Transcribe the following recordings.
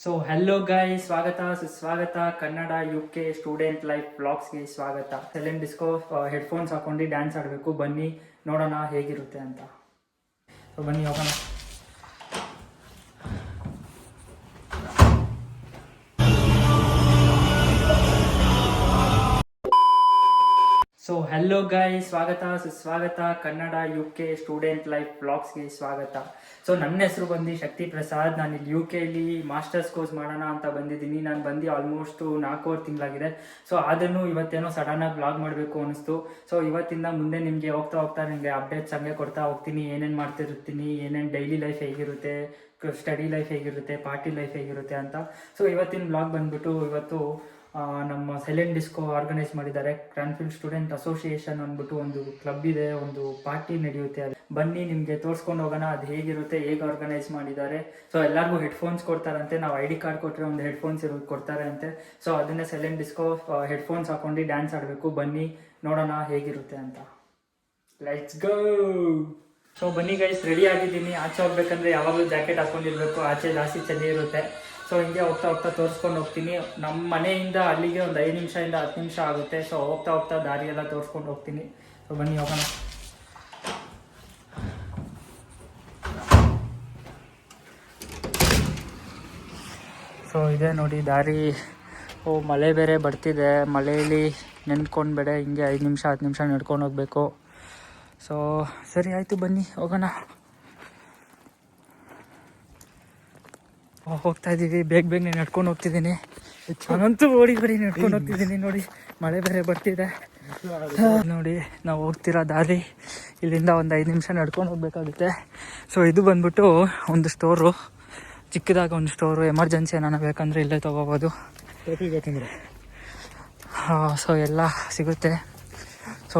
So hello ಗೈ, ಸ್ವಾಗತ ಸುಸ್ವಾಗತ Kannada UK student life ಬ್ಲಾಗ್ಸ್ಗೆ ಸ್ವಾಗತ. ಸೈಲೆಂಟ್ ಡಿಸ್ಕೋ ಹೆಡ್ಫೋನ್ಸ್ ಹಾಕೊಂಡು ಡ್ಯಾನ್ಸ್ ಆಡಬೇಕು. ಬನ್ನಿ ನೋಡೋಣ ಹೇಗಿರುತ್ತೆ ಅಂತ. ಸೊ ಬನ್ನಿ ಹೋಗೋಣ. ಸೊ ಹೆಲೋ ಗೈ, ಸ್ವಾಗತ ಸುಸ್ವಾಗತ ಕನ್ನಡ UK ಸ್ಟೂಡೆಂಟ್ ಲೈಫ್ ಬ್ಲಾಗ್ಸ್ಗೆ ಸ್ವಾಗತ. ಸೊ ನನ್ನ ಹೆಸರು ಬಂದು ಶಕ್ತಿ ಪ್ರಸಾದ್. ನಾನು ಇಲ್ಲಿ UKಲಿ ಮಾಸ್ಟರ್ಸ್ ಕೋರ್ಸ್ ಮಾಡೋಣ ಅಂತ ಬಂದಿದ್ದೀನಿ. ನಾನು ಬಂದು ಆಲ್ಮೋಸ್ಟ್ 4 ತಿಂಗಳಾಗಿದೆ. ಸೊ ಆದ್ರೂ ಇವತ್ತೇನೋ ಸಡನ್ನಾಗಿ ಬ್ಲಾಗ್ ಮಾಡಬೇಕು ಅನಿಸ್ತು. ಸೊ ಇವತ್ತಿಂದ ಮುಂದೆ ನಿಮಗೆ ಹೋಗ್ತಾ ನಿಮಗೆ ಅಪ್ಡೇಟ್ಸ್ ಹಂಗೆ ಕೊಡ್ತಾ ಹೋಗ್ತೀನಿ. ಏನೇನು ಮಾಡ್ತಿರ್ತೀನಿ, ಏನೇನು ಡೈಲಿ ಲೈಫ್ ಹೇಗಿರುತ್ತೆ, ಸ್ಟಡಿ ಲೈಫ್ ಹೇಗಿರುತ್ತೆ, ಪಾರ್ಟಿ ಲೈಫ್ ಹೇಗಿರುತ್ತೆ ಅಂತ. ಸೊ ಇವತ್ತಿನ ಬ್ಲಾಗ್ ಬಂದ್ಬಿಟ್ಟು ಇವತ್ತು ನಮ್ಮ ಸೈಲೆಂಟ್ ಡಿಸ್ಕೋ ಆರ್ಗನೈಸ್ ಮಾಡಿದ್ದಾರೆ. ಕ್ರಾನ್ಫೀಲ್ಡ್ ಸ್ಟೂಡೆಂಟ್ ಅಸೋಸಿಯೇಷನ್ ಅಂದ್ಬಿಟ್ಟು ಒಂದು ಕ್ಲಬ್ ಇದೆ, ಒಂದು ಪಾರ್ಟಿ ನಡೆಯುತ್ತೆ. ಅದು ಬನ್ನಿ ನಿಮಗೆ ತೋರಿಸ್ಕೊಂಡು ಹೋಗೋಣ ಅದು ಹೇಗಿರುತ್ತೆ, ಹೇಗೆ ಆರ್ಗನೈಸ್ ಮಾಡಿದ್ದಾರೆ. ಸೊ ಎಲ್ಲರಿಗೂ ಹೆಡ್ಫೋನ್ಸ್ ಕೊಡ್ತಾರಂತೆ. ನಾವು ID ಕಾರ್ಡ್ ಕೊಟ್ಟರೆ ಒಂದು ಹೆಡ್ಫೋನ್ಸ್ ಕೊಡ್ತಾರೆ ಅಂತೆ. ಸೊ ಅದನ್ನೇ ಸೈಲೆಂಟ್ ಡಿಸ್ಕೋ ಹೆಡ್ಫೋನ್ಸ್ ಹಾಕೊಂಡು ಡ್ಯಾನ್ಸ್ ಆಡಬೇಕು. ಬನ್ನಿ ನೋಡೋಣ ಹೇಗಿರುತ್ತೆ ಅಂತ. Let's go. ಸೊ ಬನ್ನಿ ಗೈಸ್, ರೆಡಿ ಆಗಿದ್ದೀನಿ. ಆಚೆ ಹೋಗ್ಬೇಕಂದ್ರೆ ಯಾವಾಗಲೂ ಜಾಕೆಟ್ ಹಾಕೊಂಡಿರ್ಬೇಕು, ಆಚೆ ಜಾಸ್ತಿ ಚಳಿ ಇರುತ್ತೆ. ಸೊ ಹಿಂಗೆ ಹೋಗ್ತಾ ತೋರಿಸ್ಕೊಂಡು ಹೋಗ್ತೀನಿ. ನಮ್ಮ ಮನೆಯಿಂದ ಅಲ್ಲಿಗೆ ಒಂದು 5 ನಿಮಿಷದಿಂದ 10 ನಿಮಿಷ ಆಗುತ್ತೆ. ಸೊ ಹೋಗ್ತಾ ದಾರಿ ಎಲ್ಲ ತೋರಿಸ್ಕೊಂಡು ಹೋಗ್ತೀನಿ. ಸೊ ಬನ್ನಿ ಹೋಗೋಣ. ಸೊ ಇದೆ ನೋಡಿ ದಾರಿ. ಮಳೆ ಬೇರೆ ಬರ್ತಿದೆ. ಮಳೆಯಲ್ಲಿ ನೆನ್ಕೊಂಡ್ಬೇಡ, ಹಿಂಗೆ 5 ನಿಮಿಷ 10 ನಿಮಿಷ ನಡ್ಕೊಂಡು ಹೋಗ್ಬೇಕು. ಸೊ ಸರಿ ಆಯಿತು, ಬನ್ನಿ ಹೋಗೋಣ. ಹೋಗ್ತಾ ಇದ್ದೀವಿ. ಬೇಗ ನಡ್ಕೊಂಡು ಹೋಗ್ತಿದ್ದೀನಿ. ನಾನಂತೂ ಓಡಿ ನಡ್ಕೊಂಡು ಹೋಗ್ತಿದ್ದೀನಿ. ನೋಡಿ ಮಳೆ ಬೇರೆ ಬರ್ತಿದೆ. ನೋಡಿ ನಾವು ಹೋಗ್ತಿರೋ ದಾರಿ ಇಲ್ಲಿಂದ ಒಂದು 5 ನಿಮಿಷ ನಡ್ಕೊಂಡು ಹೋಗ್ಬೇಕಾಗುತ್ತೆ. ಸೊ ಇದು ಬಂದ್ಬಿಟ್ಟು ಒಂದು ಸ್ಟೋರು, ಚಿಕ್ಕದಾಗ ಒಂದು ಸ್ಟೋರು. ಎಮರ್ಜೆನ್ಸಿ ಏನಾನ ಬೇಕಂದ್ರೆ ಇಲ್ಲೇ ತೊಗೋಬೋದು. ಸೊ ಎಲ್ಲ ಸಿಗುತ್ತೆ. ಸೊ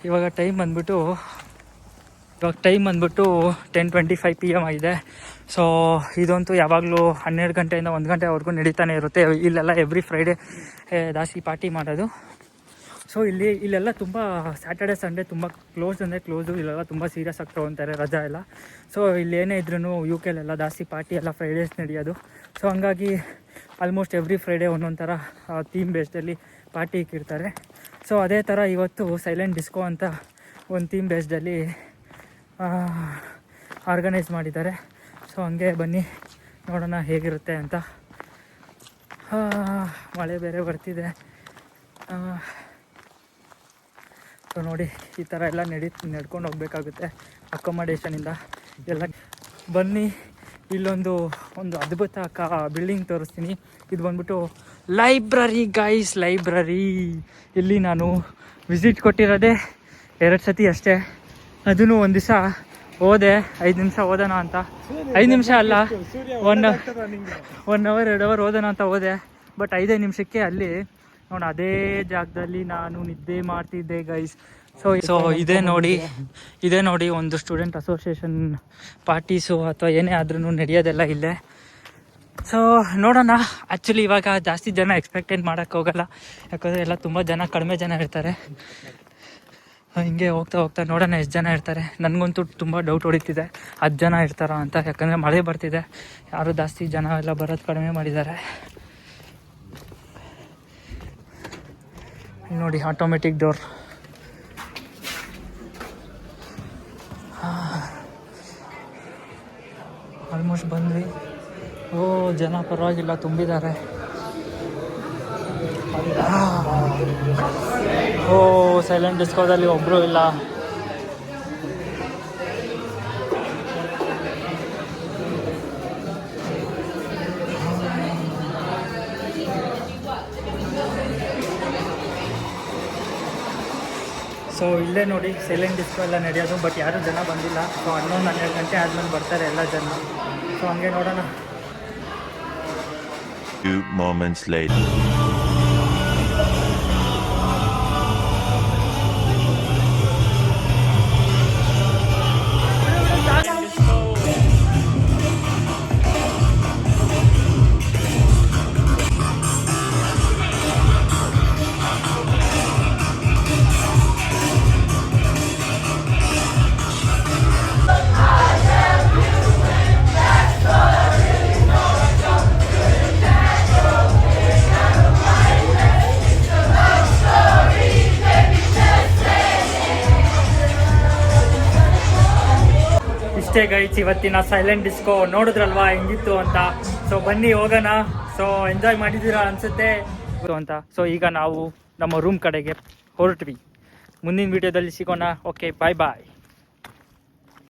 ಇವಾಗ ಟೈಮ್ ಬಂದ್ಬಿಟ್ಟು 10:25 PM ಆಗಿದೆ. ಸೊ ಇದಂತೂ ಯಾವಾಗಲೂ 12 ಗಂಟೆಯಿಂದ 1 ಗಂಟೆವರೆಗೂ ನಡೀತಾನೆ ಇರುತ್ತೆ. ಇಲ್ಲೆಲ್ಲ ಎವ್ರಿ ಫ್ರೈಡೇ ಜಾಸ್ತಿ ಪಾರ್ಟಿ ಮಾಡೋದು. ಸೊ ಇಲ್ಲೆಲ್ಲ ತುಂಬ ಸ್ಯಾಟರ್ಡೆ ಸಂಡೇ ತುಂಬ ಕ್ಲೋಸು. ಇಲ್ಲೆಲ್ಲ ತುಂಬ ಸೀರಿಯಸ್ ಆಗಿ ತೊಗೊತಾರೆ ರಜಾ ಎಲ್ಲ. ಸೊ ಇಲ್ಲೇನೇ ಇದ್ರೂ UKಲೆಲ್ಲ ಜಾಸ್ತಿ ಪಾರ್ಟಿ ಎಲ್ಲ ಫ್ರೈಡೇಸ್ ನಡೆಯೋದು. ಸೊ ಹಂಗಾಗಿ ಆಲ್ಮೋಸ್ಟ್ ಎವ್ರಿ ಫ್ರೈಡೇ ಒಂದೊಂದು ಥರ ಥೀಮ್ ಬೇಸ್ಡಲ್ಲಿ ಪಾರ್ಟಿ ಇಕ್ಕಿರ್ತಾರೆ. ಸೊ ಅದೇ ಥರ ಇವತ್ತು ಸೈಲೆಂಟ್ ಡಿಸ್ಕೋ ಅಂತ ಒಂದು ಥೀಮ್ ಬೇಸ್ಡಲ್ಲಿ ಆರ್ಗನೈಸ್ ಮಾಡಿದ್ದಾರೆ. ಸೊ ಹಂಗೆ ಬನ್ನಿ ನೋಡೋಣ ಹೇಗಿರುತ್ತೆ ಅಂತ. ಮಳೆ ಬೇರೆ ಬರ್ತಿದೆ. ಸೊ ನೋಡಿ ಈ ಥರ ಎಲ್ಲ ನಡ್ಕೊಂಡು ಹೋಗ್ಬೇಕಾಗುತ್ತೆ ಅಕೊಮಡೇಷನಿಂದ ಎಲ್ಲ. ಬನ್ನಿ ಇಲ್ಲೊಂದು ಅದ್ಭುತ ಬಿಲ್ಡಿಂಗ್ ತೋರಿಸ್ತೀನಿ. ಇದು ಬಂದ್ಬಿಟ್ಟು ಲೈಬ್ರರಿ ಗೈಸ್, ಲೈಬ್ರರಿ. ಇಲ್ಲಿ ನಾನು ವಿಸಿಟ್ ಕೊಟ್ಟಿರೋದೇ 2 ಸತಿ ಅಷ್ಟೇ. ಅದೂ ಒಂದು ದಿವಸ ಹೋದೆ, 5 ನಿಮಿಷ ಓದೋಣ ಅಂತ. 5 ನಿಮಿಷ ಅಲ್ಲ, 1 ಅವರ್ 2 ಅವರ್ ಓದೋಣ ಅಂತ ಹೋದೆ. ಬಟ್ 5 ನಿಮಿಷಕ್ಕೆ ಅಲ್ಲಿ ನೋಡಿ ಅದೇ ಜಾಗದಲ್ಲಿ ನಾನು ನಿದ್ದೆ ಮಾಡ್ತಿದ್ದೆ ಗೈಸ್. ಸೊ ಇದೇ ನೋಡಿ ಒಂದು ಸ್ಟೂಡೆಂಟ್ ಅಸೋಸಿಯೇಷನ್ ಪಾರ್ಟೀಸು ಅಥವಾ ಏನೇ ಆದ್ರೂ ನಡೆಯೋದೆಲ್ಲ ಇಲ್ಲೇ. ಸೊ ನೋಡೋಣ. ಆ್ಯಕ್ಚುಲಿ ಇವಾಗ ಜಾಸ್ತಿ ಜನ ಎಕ್ಸ್ಪೆಕ್ಟೇಟ್ ಮಾಡೋಕ್ಕೆ ಹೋಗಲ್ಲ, ಯಾಕಂದರೆ ಎಲ್ಲ ತುಂಬ ಕಡಿಮೆ ಜನ ಇರ್ತಾರೆ. ಹಿಂಗೆ ಹೋಗ್ತಾ ನೋಡೋಣ ಎಷ್ಟು ಜನ ಇರ್ತಾರೆ. ನನಗಂತೂ ತುಂಬ ಡೌಟ್ ಹೊಡಿತಿದೆ 10 ಜನ ಇರ್ತಾರ ಅಂತ, ಯಾಕಂದರೆ ಮಳೆ ಬರ್ತಿದೆ. ಯಾರು ಜಾಸ್ತಿ ಜನ ಎಲ್ಲ ಬರೋದು ಕಡಿಮೆ ಮಾಡಿದ್ದಾರೆ. ನೋಡಿ ಆಟೋಮೆಟಿಕ್ ಡೋರ್. ಆಲ್ಮೋಸ್ಟ್ ಬಂದ್ವಿ. ಜನ ಪರವಾಗಿಲ್ಲ, ತುಂಬಿದ್ದಾರೆ. ಸೈಲೆಂಟ್ ಡಿಸ್ಕೋದಲ್ಲಿ ಒಬ್ಬರು ಇಲ್ಲ. ಸೊ ಇಲ್ಲೇ ನೋಡಿ ಸೈಲೆಂಟ್ ಡಿಸ್ಕೋ ಎಲ್ಲ ನಡೆಯೋದು. ಬಟ್ ಯಾರೂ ಜನ ಬಂದಿಲ್ಲ. ಸೊ 11-12 ಗಂಟೆ ಆದಮೇಲೆ ಬರ್ತಾರೆ ಎಲ್ಲ ಜನ. ಸೊ ಹಂಗೆ ನೋಡೋಣ. Few moments later. ಇಷ್ಟೇ ಗೈಸ್ ಇವತ್ತಿನ ಸೈಲೆಂಟ್ ಡಿಸ್ಕೋ. ನೋಡಿದ್ರಲ್ವಾ ಹೆಂಗಿತ್ತು ಅಂತ. ಸೊ ಬನ್ನಿ ಹೋಗೋಣ. ಸೊ ಎಂಜಾಯ್ ಮಾಡಿದ್ದೀರಾ ಅನಿಸುತ್ತೆ ಅಂತ. ಸೊ ಈಗ ನಾವು ನಮ್ಮ ರೂಮ್ ಕಡೆಗೆ ಹೊರಟ್ವಿ. ಮುಂದಿನ ವಿಡಿಯೋದಲ್ಲಿ ಸಿಗೋಣ. ಓಕೆ, ಬಾಯ್ ಬಾಯ್.